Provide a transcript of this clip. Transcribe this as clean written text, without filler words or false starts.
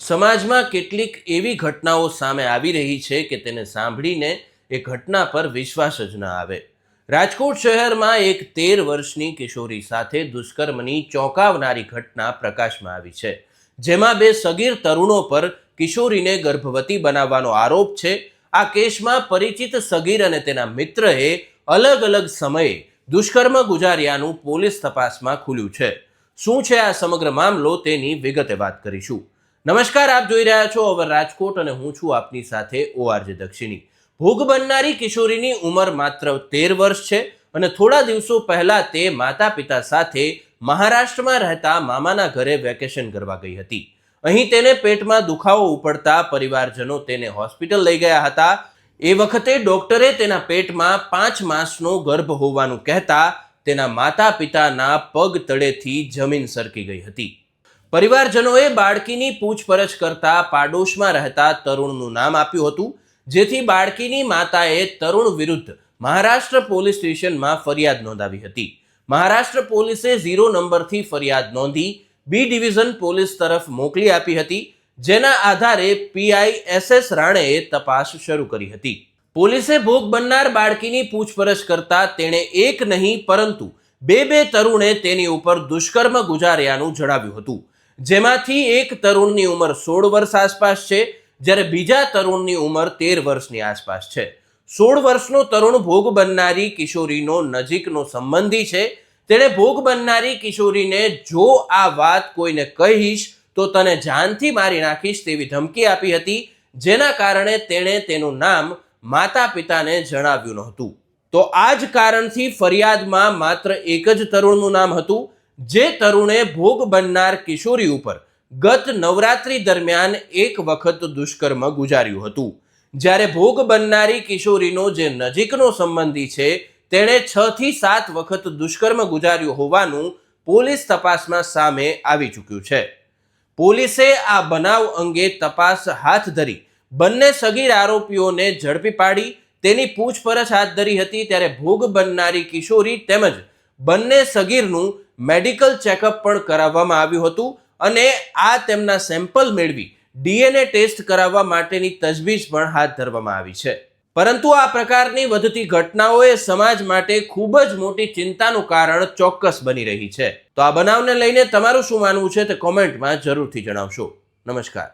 સમાજમાં કેટલીક એવી ઘટનાઓ સામે આવી રહી છે કે તેને સાંભળીને એ ઘટના પર વિશ્વાસ જ ન આવે. રાજકોટ શહેરમાં એક 13 વર્ષની કિશોરી સાથે દુષ્કર્મની ચોંકાવનારી ઘટના પ્રકાશમાં આવી છે, જેમાં બે સગીર તરુણો પર કિશોરીને ગર્ભવતી બનાવવાનો આરોપ છે. આ કેસમાં પરિચિત સગીર અને તેના મિત્રએ અલગ અલગ સમયે દુષ્કર્મ ગુજાર્યાનું પોલીસ તપાસમાં ખુલ્યું છે. શું છે આ સમગ્ર મામલો તેની વિગતે વાત કરીશું. નમસ્કાર, આપ જોઈ રહ્યા છો અવર રાજકોટ અને હું છું આપની સાથે ORJ દક્ષિણી. ભોગ બનનારી કિશોરીની ઉંમર માત્ર 13 વર્ષ છે અને થોડા દિવસો પહેલા તે માતા પિતા સાથે મહારાષ્ટ્રમાં રહેતા મામાના ઘરે વેકેશન કરવા ગઈ હતી. અહીં તેને પેટમાં દુખાવો ઉપડતા પરિવારજનો તેને હોસ્પિટલ લઈ ગયા હતા. એ વખતે ડોક્ટરે તેના પેટમાં 5 માસનો ગર્ભ હોવાનું કહેતા તેના માતા પિતાના પગ તળેથી જમીન સરકી ગઈ હતી. પરિવારજનોએ બાળકીની પૂછપરછ કરતા પાડોશમાં રહેતા તરુણનું નામ આપ્યું હતું, જેથી બાળકીની માતાએ તરુણ વિરુદ્ધ મહારાષ્ટ્ર પોલીસ સ્ટેશનમાં ફરિયાદ નોંધાવી હતી. મહારાષ્ટ્ર પોલીસે 0 નંબરથી ફરિયાદ નોંધી B ડિવિઝન પોલીસ તરફ મોકલી આપી હતી, જેના આધારે PI SS રાણેએ તપાસ શરૂ કરી હતી. પોલીસે ભોગ બનનાર બાળકીની પૂછપરછ કરતા તેણે એક નહીં પરંતુ બે તરુણે તેની ઉપર દુષ્કર્મ ગુજાર્યાનું જણાવ્યું હતું, જેમાંથી એક તરુણની ઉંમર 16 વર્ષ આસપાસ છે, જ્યારે બીજા તરુણની ઉંમર 13 વર્ષની આસપાસ છે. 16 વર્ષનો તરુણ ભોગ બનનારી કિશોરીનો નજીકનો સંબંધી છે. તેણે ભોગ બનનારી કિશોરીને જો આ વાત કોઈને કહીશ તો તને જાનથી મારી નાખીશ તેવી ધમકી આપી હતી, જેના કારણે તેણે તેનું નામ માતા પિતાને જણાવ્યું નહોતું. તો આ જ કારણથી ફરિયાદમાં માત્ર એક જ તરુણનું નામ હતું, જે તરુણે ભોગ બનનાર કિશોરી ઉપર ગત નવરાત્રી દરમિયાન એક વખત દુષ્કર્મ ગુજાર્યું હતું. જ્યારે ભોગ બનનારી કિશોરીનો જે નજીકનો સંબંધી છે તેણે 6 થી 7 વખત દુષ્કર્મ ગુજાર્યું હોવાનું પોલીસ તપાસમાં સામે આવી ચૂક્યું છે. પોલીસે આ બનાવ અંગે તપાસ હાથ ધરી બંને સગીર આરોપીઓને ઝડપી પાડી તેની પૂછપરછ હાથ ધરી હતી. ત્યારે ભોગ બનનારી કિશોરી તેમજ બંને સગીરનું મેડિકલ ચેકઅપ પણ કરાવવામાં આવ્યું હતું અને આ તેમના સેમ્પલ મેળવી DNA ટેસ્ટ કરાવવા માટેની તજવીજ પણ હાથ ધરવામાં આવી છે. પરંતુ આ પ્રકારની વધતી ઘટનાઓએ સમાજ માટે ખૂબ જ મોટી ચિંતાનું કારણ ચોક્કસ બની રહી છે. તો આ બનાવને લઈને તમારું શું માનવું છે તે કોમેન્ટમાં જરૂરથી જણાવશો. નમસ્કાર.